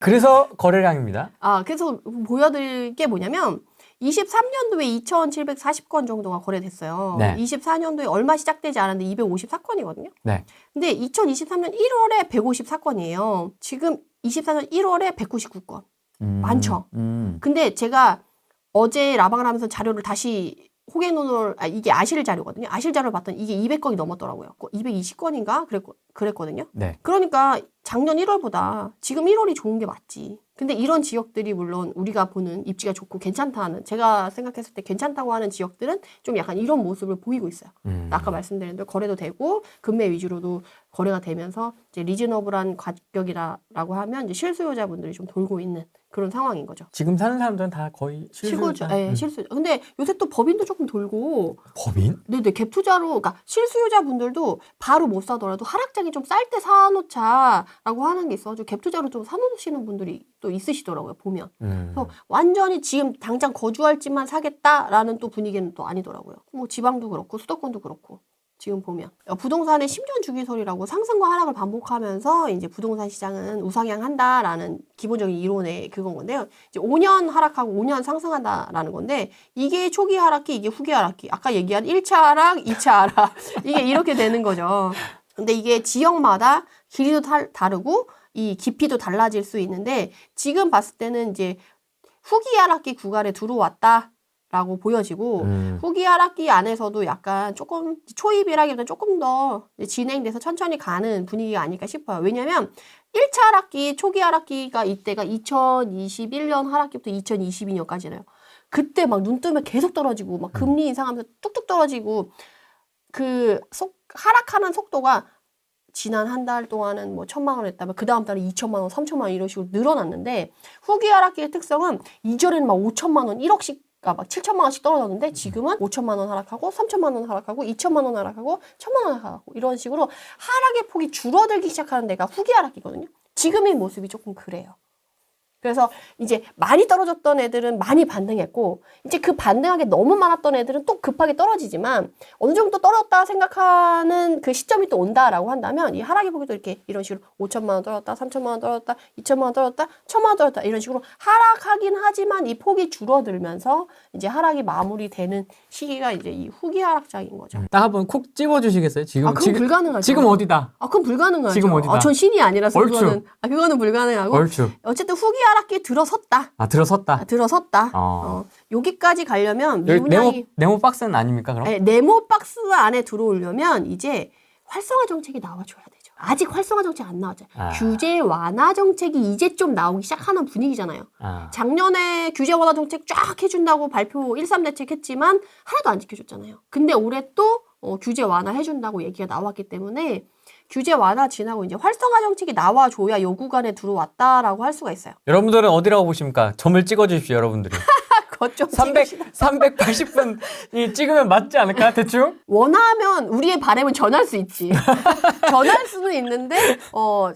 그래서 거래량입니다. 그래서 보여드릴 게 뭐냐면 23년도에 2,740건 정도가 거래됐어요. 네. 24년도에 얼마 시작되지 않았는데 254건이거든요. 네. 근데 2023년 1월에 154건이에요. 지금 24년 1월에 199건. 많죠. 근데 제가 어제 라방을 하면서 자료를 다시 호갱론을 이게 아실 자료거든요. 아실 자료를 봤더니 이게 200건이 넘었더라고요. 220건인가 그랬거든요. 네. 그러니까 작년 1월보다 지금 1월이 좋은 게 맞지. 근데 이런 지역들이 물론 우리가 보는 입지가 좋고 괜찮다는, 제가 생각했을 때 괜찮다고 하는 지역들은 좀 약간 이런 모습을 보이고 있어요. 아까 말씀드린 대로 거래도 되고 금매 위주로도 거래가 되면서 이제 리즈너블한 가격이라고 하면 이제 실수요자분들이 좀 돌고 있는 그런 상황인 거죠. 지금 사는 사람들은 다 거의 실수요자. 네, 실수요자. 근데 요새 또 법인도 조금 돌고. 법인? 네네, 갭 투자로, 그러니까 실수요자분들도 바로 못 사더라도 하락장이 좀 쌀 때 사놓자라고 하는 게 있어가지고 갭 투자로 좀 사놓으시는 분들이 또 있으시더라고요, 보면. 그래서 완전히 지금 당장 거주할지만 사겠다라는 또 분위기는 또 아니더라고요. 뭐 지방도 그렇고 수도권도 그렇고. 지금 보면 부동산의 10년 주기설이라고 상승과 하락을 반복하면서 이제 부동산 시장은 우상향한다라는 기본적인 이론의 그건 건데요. 이제 5년 하락하고 5년 상승한다라는 건데 이게 초기 하락기, 이게 후기 하락기. 아까 얘기한 1차 하락, 2차 하락. 이게 이렇게 되는 거죠. 근데 이게 지역마다 길이도 다르고 이 깊이도 달라질 수 있는데 지금 봤을 때는 이제 후기 하락기 구간에 들어왔다. 라고 보여지고 후기 하락기 안에서도 약간 조금 초입이라기보다는 조금 더 진행돼서 천천히 가는 분위기가 아닐까 싶어요. 왜냐면 1차 하락기, 초기 하락기가 이때가 2021년 하락기부터 2022년까지나요. 그때 막 눈 뜨면 계속 떨어지고 막 금리 인상하면서 뚝뚝 떨어지고 하락하는 속도가 지난 한 달 동안은 뭐 1,000만 원 했다면 그 다음 달에 2,000만 원, 3,000만 원 이런 식으로 늘어났는데 후기 하락기의 특성은 이전에는 막 5,000만 원, 1억씩 막 7천만 원씩 떨어졌는데 지금은 5천만 원 하락하고 3천만 원 하락하고 2천만 원 하락하고 1,000만 원 하락하고 이런 식으로 하락의 폭이 줄어들기 시작하는 데가 후기 하락이거든요. 지금의 모습이 조금 그래요. 그래서 이제 많이 떨어졌던 애들은 많이 반등했고 이제 그 반등하게 너무 많았던 애들은 또 급하게 떨어지지만 어느 정도 떨어졌다 생각하는 그 시점이 또 온다라고 한다면 이 하락의 폭이 또 이렇게 이런 식으로 5천만 원 떨어졌다, 3천만 원 떨어졌다, 2천만 원 떨어졌다, 1,000만 원 떨어졌다 이런 식으로 하락하긴 하지만 이 폭이 줄어들면서 이제 하락이 마무리되는 시기가 이제 이 후기 하락장인 거죠. 딱 한번 콕 집어주시겠어요? 지금 그건 불가능하죠. 지금 어디다? 그건 불가능하죠. 지금 어디다? 전 신이 아니라서 얼추. 그거는 불가능하고. 얼추. 어쨌든 후기 하락기에 들어섰다. 들어섰다. 들어섰다. 여기까지 가려면 미분양이 네모 박스는 아닙니까 그럼? 네, 네모 박스 안에 들어오려면 이제 활성화 정책이 나와줘야 되죠. 아직 활성화 정책 안 나왔죠. 규제 완화 정책이 이제 좀 나오기 시작하는 분위기잖아요. 작년에 규제 완화 정책 쫙 해준다고 발표 1.3 대책 했지만 하나도 안 지켜줬잖아요. 근데 올해 또 규제 완화 해준다고 얘기가 나왔기 때문에 규제 완화 지나고 이제 활성화 정책이 나와줘야 요 구간에 들어왔다라고 할 수가 있어요. 여러분들은 어디라고 보십니까? 점을 찍어주십시오, 여러분들이. 거점 380분이 찍으면 맞지 않을까, 대충? 원하면 우리의 바람은 전할 수 있지. 전할 수는 있는데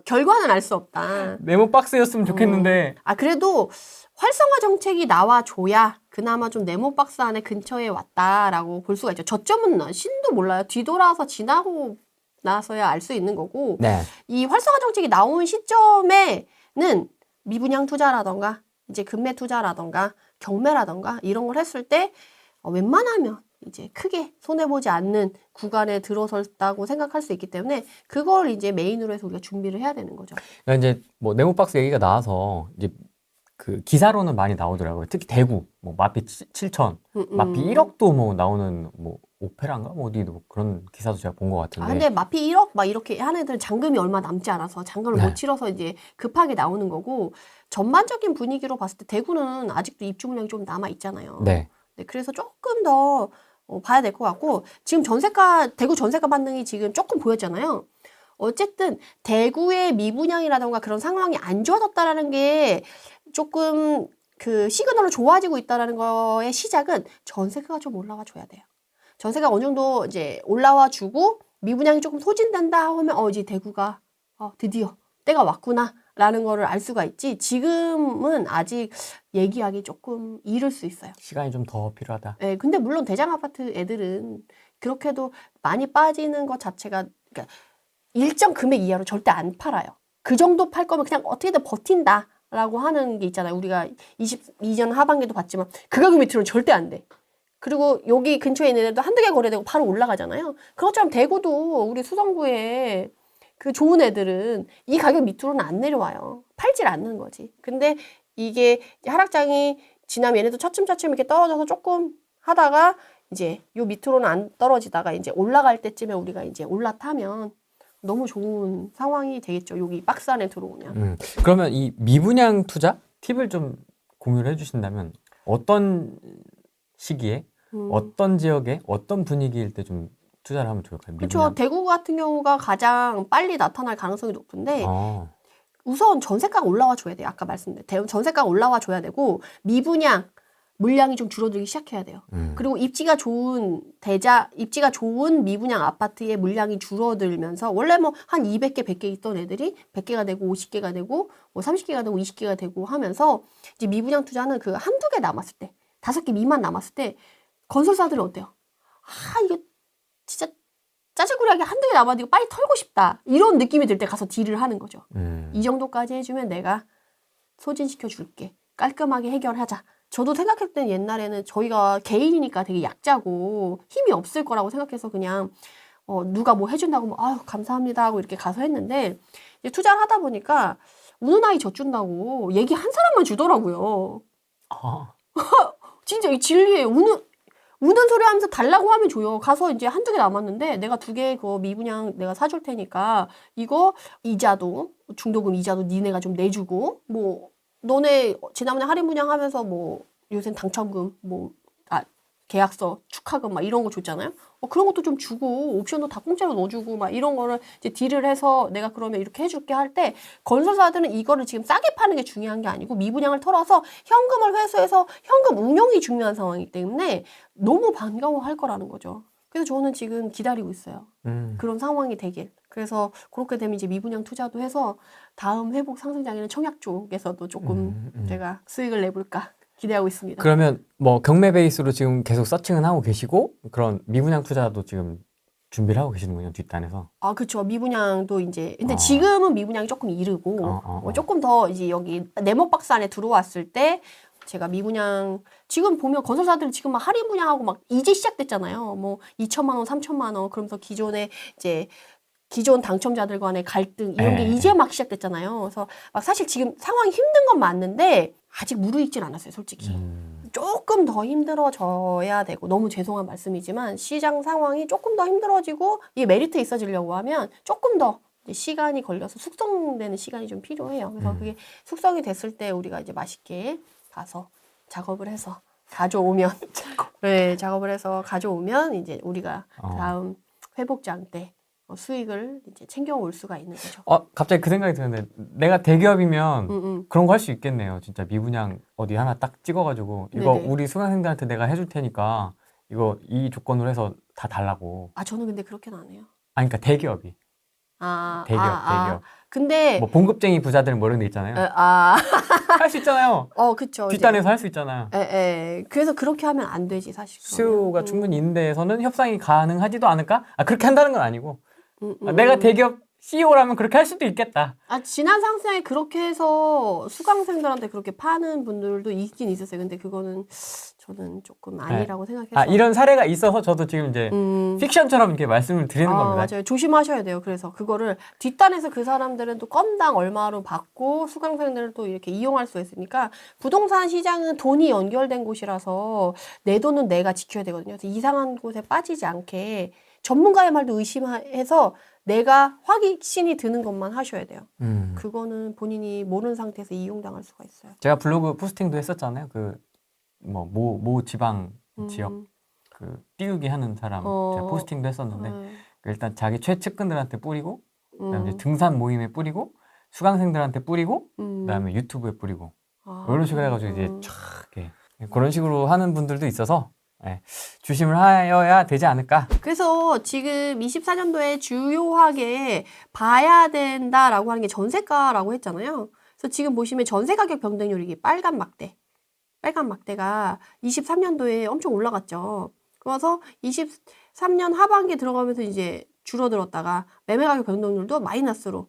결과는 알 수 없다. 네모 박스였으면 좋겠는데. 그래도 활성화 정책이 나와줘야 그나마 좀 네모 박스 안에 근처에 왔다라고 볼 수가 있죠. 저점은 신도 몰라요. 뒤돌아서 지나고 나서야 알 수 있는 거고. 네. 이 활성화 정책이 나온 시점에는 미분양 투자라던가 이제 금매 투자라던가 경매라던가 이런 걸 했을 때 웬만하면 이제 크게 손해보지 않는 구간에 들어섰다고 생각할 수 있기 때문에 그걸 이제 메인으로 해서 우리가 준비를 해야 되는 거죠. 그러니까 이제 뭐 네모박스 얘기가 나와서 이제 그 기사로는 많이 나오더라고요. 특히 대구, 뭐 마피 7천, 마피 1억도 뭐 나오는 뭐 오페라인가 뭐 어디도 그런 기사도 제가 본 것 같은데. 근데 마피 1억 막 이렇게 하는 애들은 잔금이 얼마 남지 않아서 잔금을 못 치러서 이제 급하게 나오는 거고 전반적인 분위기로 봤을 때 대구는 아직도 입주물량이 좀 남아 있잖아요. 네. 그래서 조금 더 봐야 될 것 같고 지금 대구 전세가 반등이 지금 조금 보였잖아요. 어쨌든 대구의 미분양이라던가 그런 상황이 안 좋아졌다라는 게 조금 그 시그널로 좋아지고 있다라는 거의 시작은 전세가 좀 올라와 줘야 돼요. 전세가 어느 정도 이제 올라와 주고 미분양이 조금 소진된다 하면 이제 대구가 드디어 때가 왔구나 라는 거를 알 수가 있지 지금은 아직 얘기하기 조금 이를 수 있어요. 시간이 좀 더 필요하다. 네, 근데 물론 대장 아파트 애들은 그렇게도 많이 빠지는 것 자체가 그러니까 일정 금액 이하로 절대 안 팔아요. 그 정도 팔 거면 그냥 어떻게든 버틴다 투자라고 하는 게 있잖아요. 우리가 22년 하반기도 봤지만 그 가격 밑으로는 절대 안 돼. 그리고 여기 근처에 있는 애도 한두 개 거래되고 바로 올라가잖아요. 그것처럼 대구도 우리 수성구에 그 좋은 애들은 이 가격 밑으로는 안 내려와요. 팔질 않는 거지. 근데 이게 하락장이 지나면 얘네도 차츰차츰 이렇게 떨어져서 조금 하다가 이제 요 밑으로는 안 떨어지다가 이제 올라갈 때쯤에 우리가 이제 올라타면 너무 좋은 상황이 되겠죠. 여기 박스 안에 들어오면. 그러면 이 미분양 투자 팁을 좀 공유를 해주신다면 어떤 시기에 어떤 지역에 어떤 분위기일 때 좀 투자를 하면 좋을까요? 그렇죠. 대구 같은 경우가 가장 빨리 나타날 가능성이 높은데 아, 우선 전세가가 올라와 줘야 돼요. 아까 말씀드린 전세가가 올라와 줘야 되고 미분양 물량이 좀 줄어들기 시작해야 돼요. 그리고 입지가 좋은 미분양 아파트의 물량이 줄어들면서 원래 뭐 한 200개, 100개 있던 애들이 100개가 되고 50개가 되고 뭐 30개가 되고 20개가 되고 하면서 이제 미분양 투자는 그 한두 개 남았을 때, 5개 미만 남았을 때 건설사들은 어때요? 아, 이거 진짜 짜증구리하게 한두 개 남았는데 이거 빨리 털고 싶다. 이런 느낌이 들 때 가서 딜을 하는 거죠. 이 정도까지 해주면 내가 소진시켜 줄게. 깔끔하게 해결하자. 저도 생각할 땐 옛날에는 저희가 개인이니까 되게 약자고 힘이 없을 거라고 생각해서 그냥 누가 뭐 해준다고 뭐 아유 감사합니다 하고 이렇게 가서 했는데 이제 투자를 하다 보니까 우는 아이 젖준다고 얘기 한 사람만 주더라고요. 아, 진짜 이 진리예요. 우는 소리 하면서 달라고 하면 줘요. 가서 이제 한두 개 남았는데 내가 2개 그 미분양 내가 사줄 테니까 이거 이자도 중도금 이자도 니네가 좀 내주고 뭐 너네 지난번에 할인 분양하면서 뭐 요새 당첨금 계약서 축하금 막 이런 거 줬잖아요. 그런 것도 좀 주고 옵션도 다 공짜로 넣어주고 막 이런 거를 이제 딜을 해서 내가 그러면 이렇게 해줄게 할 때 건설사들은 이거를 지금 싸게 파는 게 중요한 게 아니고 미분양을 털어서 현금을 회수해서 현금 운용이 중요한 상황이기 때문에 너무 반가워할 거라는 거죠. 그래서 저는 지금 기다리고 있어요. 그런 상황이 되길. 그래서 그렇게 되면 이제 미분양 투자도 해서 다음 회복 상승장에는 청약 쪽에서도 조금 제가 수익을 내볼까 기대하고 있습니다. 그러면 뭐 경매 베이스로 지금 계속 서칭은 하고 계시고 그런 미분양 투자도 지금 준비를 하고 계시는군요, 뒷단에서. 아, 그렇죠. 미분양도 이제 근데 지금은 미분양이 조금 이르고 조금 더 이제 여기 네모 박스 안에 들어왔을 때 제가 미분양 지금 보면 건설사들 지금 막 할인 분양하고 막 이제 시작됐잖아요. 뭐 2천만 원, 3천만 원 그러면서 기존 당첨자들 간의 갈등 이런 게 이제 막 시작됐잖아요. 그래서 막 사실 지금 상황이 힘든 건 맞는데 아직 무르익진 않았어요, 솔직히. 조금 더 힘들어져야 되고 너무 죄송한 말씀이지만 시장 상황이 조금 더 힘들어지고 이게 메리트 있어지려고 하면 조금 더 이제 시간이 걸려서 숙성되는 시간이 좀 필요해요. 그래서 그게 숙성이 됐을 때 우리가 이제 맛있게 가서 작업을 해서 가져오면 네, 작업을 해서 가져오면 이제 우리가 다음 회복장 때 수익을 이제 챙겨올 수가 있는 거죠. 갑자기 그 생각이 드는데 내가 대기업이면 그런 거 할 수 있겠네요. 진짜 미분양 어디 하나 딱 찍어가지고 이거 네네. 우리 수강생들한테 내가 해줄 테니까 이거 이 조건으로 해서 다 달라고. 저는 근데 그렇게는 안 해요. 그러니까 대기업이. 대기업. 근데 뭐 봉급쟁이 부자들 뭐 이런 데 있잖아요. 할 수 있잖아요. 그쵸. 뒷단에서 할 수 있잖아요. 그래서 그렇게 하면 안 되지, 사실. 수요가 충분히 있는 데에서는 협상이 가능하지도 않을까? 그렇게 한다는 건 아니고. 내가 대기업 CEO라면 그렇게 할 수도 있겠다. 지난 상승에 그렇게 해서 수강생들한테 그렇게 파는 분들도 있긴 있었어요. 근데 그거는 저는 조금 아니라고 생각해서. 이런 사례가 있어서 저도 지금 이제 픽션처럼 이렇게 말씀을 드리는 겁니다. 맞아요. 조심하셔야 돼요. 그래서 그거를 뒷단에서 그 사람들은 또 건당 얼마로 받고 수강생들은 또 이렇게 이용할 수 있으니까 부동산 시장은 돈이 연결된 곳이라서 내 돈은 내가 지켜야 되거든요. 그래서 이상한 곳에 빠지지 않게 전문가의 말도 의심해서 내가 확신이 드는 것만 하셔야 돼요. 그거는 본인이 모르는 상태에서 이용당할 수가 있어요. 제가 블로그 포스팅도 했었잖아요. 모 지방 지역 띄우기 하는 사람 제가 포스팅도 했었는데 일단 자기 최측근들한테 뿌리고 그다음에 이제 등산 모임에 뿌리고 수강생들한테 뿌리고 그다음에 유튜브에 뿌리고 이런 식으로 해가지고 이제 촥 그런 식으로 하는 분들도 있어서 조심을 하여야 되지 않을까. 그래서 지금 24년도에 주요하게 봐야 된다라고 하는 게 전세가라고 했잖아요. 그래서 지금 보시면 전세 가격 변동률이 이게 빨간 막대가 23년도에 엄청 올라갔죠. 그래서 23년 하반기에 들어가면서 이제 줄어들었다가 매매 가격 변동률도 마이너스로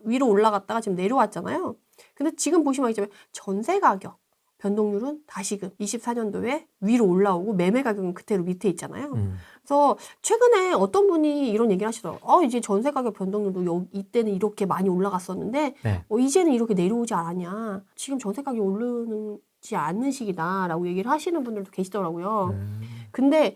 위로 올라갔다가 지금 내려왔잖아요. 근데 지금 보시면 알겠지만 전세 가격 변동률은 다시금 24년도에 위로 올라오고 매매 가격은 그대로 밑에 있잖아요. 그래서 최근에 어떤 분이 이런 얘기를 하시더라고요. 이제 전세 가격 변동률도 이때는 이렇게 많이 올라갔었는데 네. 이제는 이렇게 내려오지 않았냐. 지금 전세 가격이 오르지 않는 시기다라고 얘기를 하시는 분들도 계시더라고요. 근데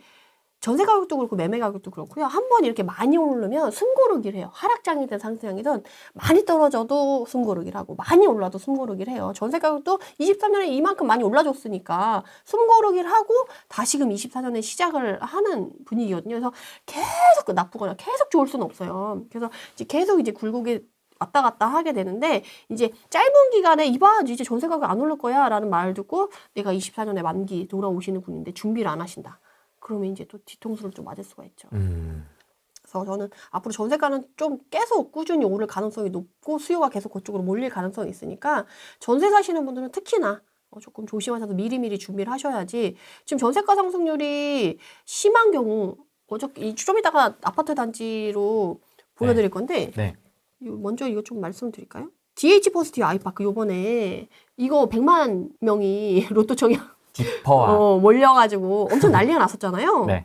전세 가격도 그렇고 매매 가격도 그렇고요. 한번 이렇게 많이 오르면 숨고르기를 해요. 하락장이든 상승장이든 많이 떨어져도 숨고르기를 하고 많이 올라도 숨고르기를 해요. 전세 가격도 23년에 이만큼 많이 올라줬으니까 숨고르기를 하고 다시금 24년에 시작을 하는 분위기거든요. 그래서 계속 나쁘거나 계속 좋을 수는 없어요. 그래서 이제 계속 이제 굴곡에 왔다 갔다 하게 되는데 이제 짧은 기간에 이봐 이제 전세 가격 안 오를 거야 라는 말 듣고 내가 24년에 만기 돌아오시는 분인데 준비를 안 하신다. 그러면 이제 또 뒤통수를 좀 맞을 수가 있죠. 그래서 저는 앞으로 전세가는 좀 계속 꾸준히 오를 가능성이 높고 수요가 계속 그쪽으로 몰릴 가능성이 있으니까 전세 사시는 분들은 특히나 조금 조심하셔서 미리미리 준비를 하셔야지. 지금 전세가 상승률이 심한 경우 좀 이따가 아파트 단지로 보여드릴 건데 네. 먼저 이거 좀 말씀드릴까요? DH 포스티브 아이파크 요번에 이거 100만 명이 로또 청약 디퍼와 몰려가지고 엄청 난리가 났었잖아요. 네.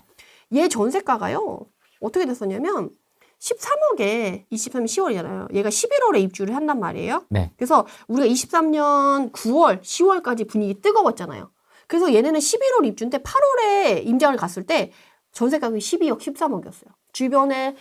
얘 전세가가요. 어떻게 됐었냐면 13억에 23년 10월이잖아요. 얘가 11월에 입주를 한단 말이에요. 네. 그래서 우리가 23년 9월, 10월까지 분위기 뜨거웠잖아요. 그래서 얘네는 11월 입주인데 8월에 임장을 갔을 때 전세가격이 12억, 13억이었어요. 주변에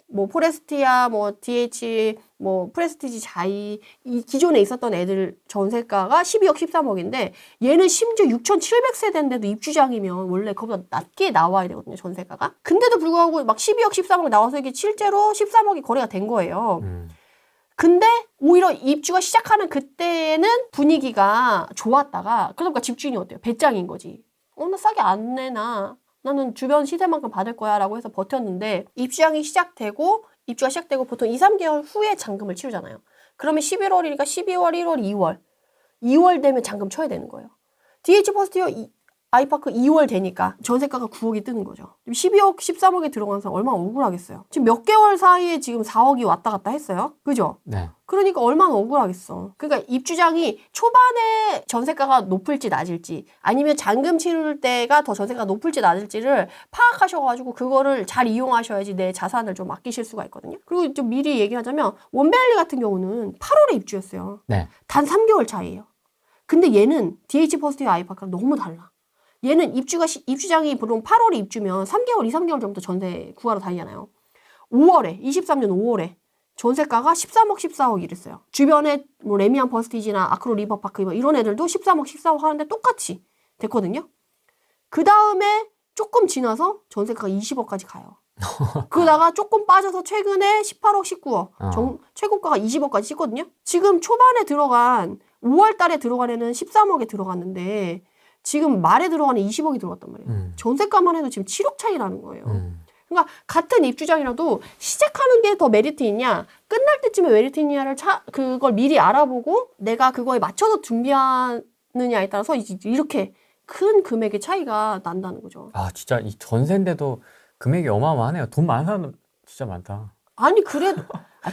뭐 포레스티아, 뭐 DH, 뭐 프레스티지 자이 이 기존에 있었던 애들 전세가가 12억 13억인데 얘는 심지어 6,700세대인데도 입주장이면 원래 그보다 낮게 나와야 되거든요, 전세가가. 근데도 불구하고 막 12억 13억 나와서 이게 실제로 13억이 거래가 된 거예요. 근데 오히려 입주가 시작하는 그때는 분위기가 좋았다가 그러니까 집주인이 어때요? 배짱인 거지. 나 싸게 안 내나. 나는 주변 시세만큼 받을 거야 라고 해서 버텼는데 입주가 시작되고 보통 2, 3개월 후에 잔금을 치르잖아요. 그러면 11월이니까 12월, 1월, 2월 되면 잔금 쳐야 되는 거예요. DH 퍼스트 아이파크 2월 되니까 전세가가 9억이 뜨는 거죠. 12억, 13억에 들어간 사람 얼마나 억울하겠어요. 지금 몇 개월 사이에 지금 4억이 왔다 갔다 했어요. 그죠? 네. 그러니까 얼마나 억울하겠어. 그러니까 입주장이 초반에 전세가가 높을지 낮을지 아니면 잔금 치를 때가 더 전세가가 높을지 낮을지를 파악하셔가지고 그거를 잘 이용하셔야지 내 자산을 좀 아끼실 수가 있거든요. 그리고 좀 미리 얘기하자면 원베일리 같은 경우는 8월에 입주했어요. 네. 단 3개월 차이에요. 근데 얘는 DH 퍼스트 아이파크랑 너무 달라. 얘는 입주장이 보통 8월에 입주면 3개월, 2, 3개월 전부터 전세 구하러 다니잖아요. 5월에, 23년 5월에 전세가가 13억, 14억 이랬어요. 주변에 뭐 레미안 퍼스티지나 아크로 리버파크 이런 애들도 13억, 14억 하는데 똑같이 됐거든요. 그 다음에 조금 지나서 전세가가 20억까지 가요. 그러다가 조금 빠져서 최근에 18억, 19억, 최고가가 20억까지 찍거든요. 지금 초반에 들어간 5월 달에 들어간 애는 13억에 들어갔는데 지금 말에 들어가는 20억이 들어갔단 말이에요. 전세가만 해도 지금 7억 차이라는 거예요. 그러니까 같은 입주장이라도 시작하는 게 더 메리트 있냐, 끝날 때쯤에 메리트 있냐를 그걸 미리 알아보고 내가 그거에 맞춰서 준비하느냐에 따라서 이렇게 큰 금액의 차이가 난다는 거죠. 아, 진짜 이 전세인데도 금액이 어마어마하네요. 돈 많은 사람 진짜 많다. 아니 그래도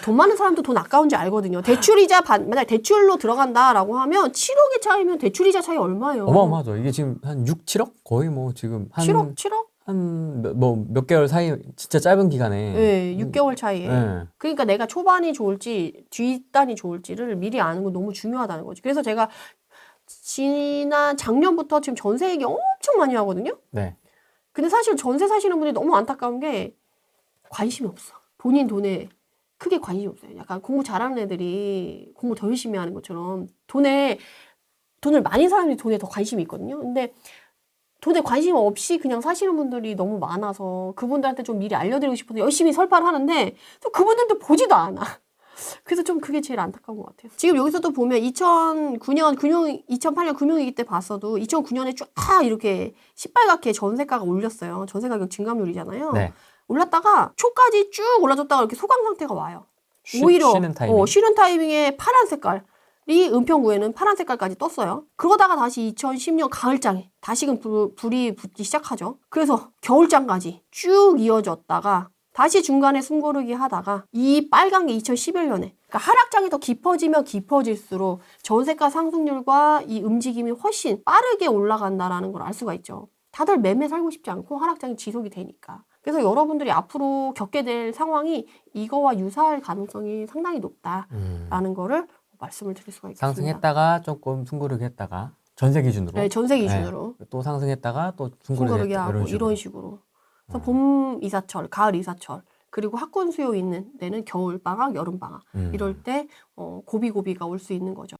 돈 많은 사람도 돈 아까운지 알거든요. 대출이자 만약 대출로 들어간다라고 하면 7억의 차이면 대출이자 차이 얼마예요? 어마어마하죠. 이게 지금 한 6, 7억? 거의 뭐 지금 한 7억? 한 몇 개월 사이 진짜 짧은 기간에 네, 6개월 차이에. 네. 그러니까 내가 초반이 좋을지 뒷단이 좋을지를 미리 아는 건 너무 중요하다는 거죠. 그래서 제가 지난 작년부터 지금 전세 얘기 엄청 많이 하거든요. 네. 근데 사실 전세 사시는 분들이 너무 안타까운 게 관심이 없어. 본인 돈에 크게 관심이 없어요. 약간 공부 잘하는 애들이 공부 더 열심히 하는 것처럼 돈을 많이 사람들이 돈에 더 관심이 있거든요. 근데 돈에 관심 없이 그냥 사시는 분들이 너무 많아서 그분들한테 좀 미리 알려드리고 싶어서 열심히 설파를 하는데 또 그분들도 보지도 않아. 그래서 좀 그게 제일 안타까운 것 같아요. 지금 여기서도 보면 2008년 금융위기 때 봤어도 2009년에 쫙 이렇게 시뻘겋게 전세가가 올렸어요. 전세 가격 증감률이잖아요. 네. 올랐다가 초까지 쭉 올라줬다가 이렇게 소강 상태가 와요. 오히려 쉬는 타이밍. 쉬는 타이밍에 파란 색깔이 은평구에는 파란 색깔까지 떴어요. 그러다가 다시 2010년 가을장에 다시금 불이 붙기 시작하죠. 그래서 겨울장까지 쭉 이어졌다가 다시 중간에 숨고르기 하다가 이 빨간 게 2011년에 그러니까 하락장이 더 깊어지면 깊어질수록 전세가 상승률과 이 움직임이 훨씬 빠르게 올라간다라는 걸 알 수가 있죠. 다들 매매 살고 싶지 않고 하락장이 지속이 되니까. 그래서 여러분들이 앞으로 겪게 될 상황이 이거와 유사할 가능성이 상당히 높다라는 거를 말씀을 드릴 수가 있습니다. 상승했다가 조금 숨고르기 했다가 전세 기준으로. 네, 전세 기준으로. 또 상승했다가 또 숨고르기 숨고르기 하고 이런 식으로. 그래서 봄 이사철, 가을 이사철, 그리고 학군 수요 있는 데는 겨울 방학, 여름 방학 이럴 때 고비고비가 올 수 있는 거죠.